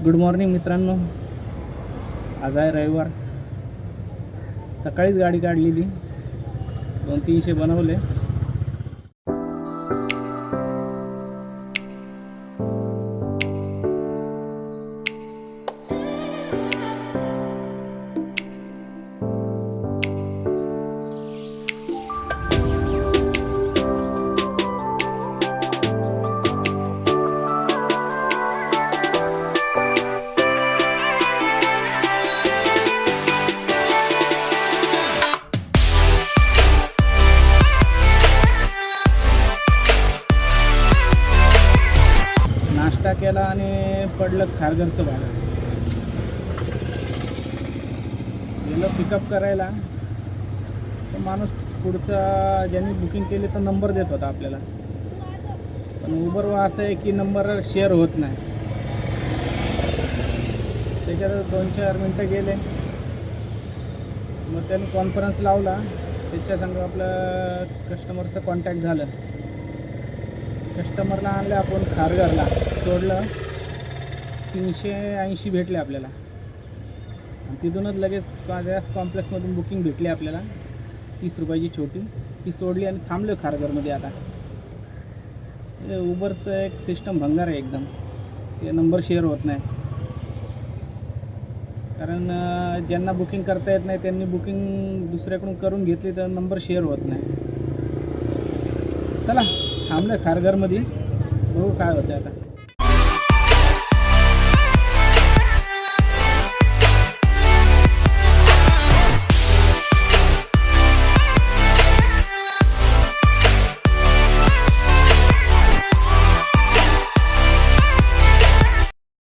Good morning मित्रांनो. आज आहे रविवार. सकाळीच गाडी काढलेली, 200-300 बनवले. नाश्ता केला आणि पडलं खारघरचं भाडं. गेलं पिकअप करायला, तर माणूस पुढचा ज्यांनी बुकिंग केली तर नंबर देत होता आपल्याला. पण उबरवर असं आहे की नंबर शेअर होत नाही. त्याच्यात 2-4 मिनटं गेले, मग त्याने कॉन्फरन्स लावला. त्याच्या संग आपलं कस्टमरचं कॉन्टॅक्ट झालं. कस्टमरला आणलं आपण खारघरला, सोडलं. 380 भेटले आपल्याला. आणि तिथूनच लगेच गॅस कॉम्प्लेक्समधून बुकिंग भेटली आपल्याला 30 रुपयाची छोटी. ती सोडली आणि थांबलो खारघरमध्ये. आता उबरचं एक सिस्टम भंगार आहे एकदम. ते नंबर शेअर होत नाही, कारण ज्यांना बुकिंग करता येत नाही त्यांनी बुकिंग दुसऱ्याकडून करून घेतली तर नंबर शेअर होत नाही. चला थांबलं खारघरमध्ये, बघू काय होतं आता.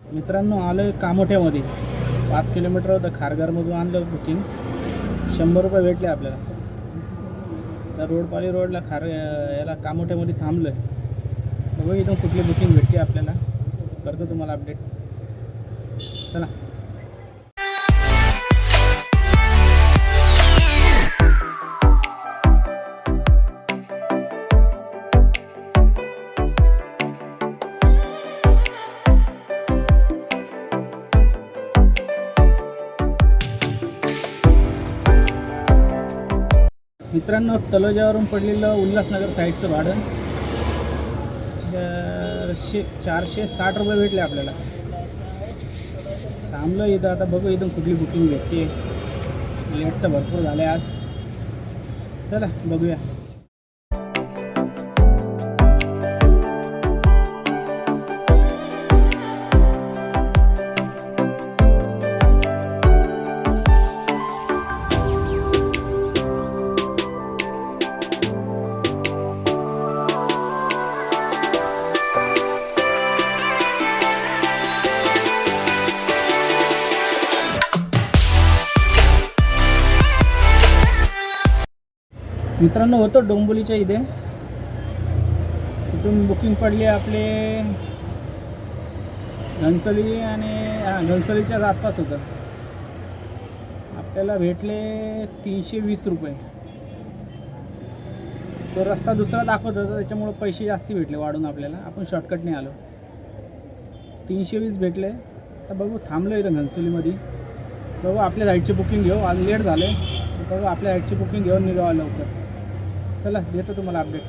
मित्रांनो, आलं कामोठ्यामध्ये. 5 किलोमीटर होतं. खारघरमधून आणलं बुकिंग. 100 रुपये भेटले आपल्याला. तर रोडपाली रोडला याला कामोठ्यामध्ये थांबलो आहे. बघू इथून कुठली बुकिंग भेटते आपल्याला. करतो तुम्हाला अपडेट. चला. मित्रांनो, तलोजावरून पडलेलं उल्हासनगर साईडचं भाडं 460 रुपये भेटले आपल्याला. थांबलो इथं. आता बघू इथून कुठली बुकिंग भेटते. लेट तर भरपूर झाले आज. चला बघूया. मित्रांनो, होतो डोंबिवलीच्या इथे. तिथून बुकिंग पडली आपले घनसोली आणि घनसोलीच्याच आसपास होतं. आपल्याला भेटले 320 रुपये. तो रस्ता दुसरा दाखवत होता, त्याच्यामुळं पैसे जास्ती भेटले वाढून आपल्याला. आपण शॉर्टकटने आलो. 320 भेटले. तर बघू, थांबलो इथं घनसोलीमध्ये. बघू आपल्या साईडची बुकिंग घेऊ. आज लेट झालं आहे. बघू आपल्या साईडची बुकिंग घेऊन निघावं लवकर. चला देतो तुम्हाला अपडेट.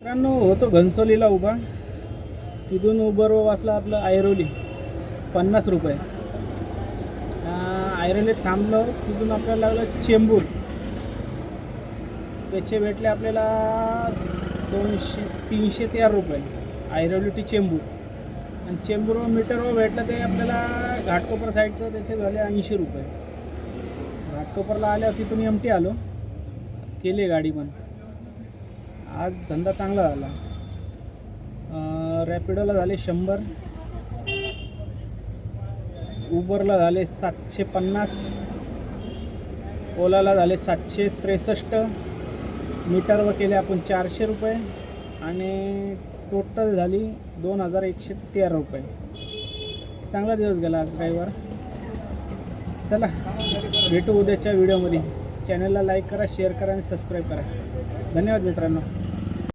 मित्रांनो, होतो घनसोलीला उभा. तिथून उबरवर वाचला आपलं ऐरोली 50 रुपये. ऐरोलीत थांबलो. तिथून आपल्याला लागलं चेंबूर. त्याचे भेटले आपल्याला 313 रुपये. ऐरोली टी चेंबूर. आणि चेंबूरवर मीटरवर भेटलं ते आपल्याला घाटकोपर साईडचं. त्याचे झाले 80 रुपये. घाटकोपरला आल्यावर तिथून एमटी आलो. केली गाडी पण. आज धंदा चांगला झाला. रॅपिडोला झाले 100, उबरला झाले 750, ओलाला झाले 763, मीटरवर केले आपण 400 रुपये आणि टोटल झाली 2113 रुपये. चांगला दिवस गेला आज रविवार. चला भेटू उद्याच्या व्हिडिओमध्ये. चॅनलला लाईक करा, शेअर करा आणि सबस्क्राईब करा. धन्यवाद मित्रांनो.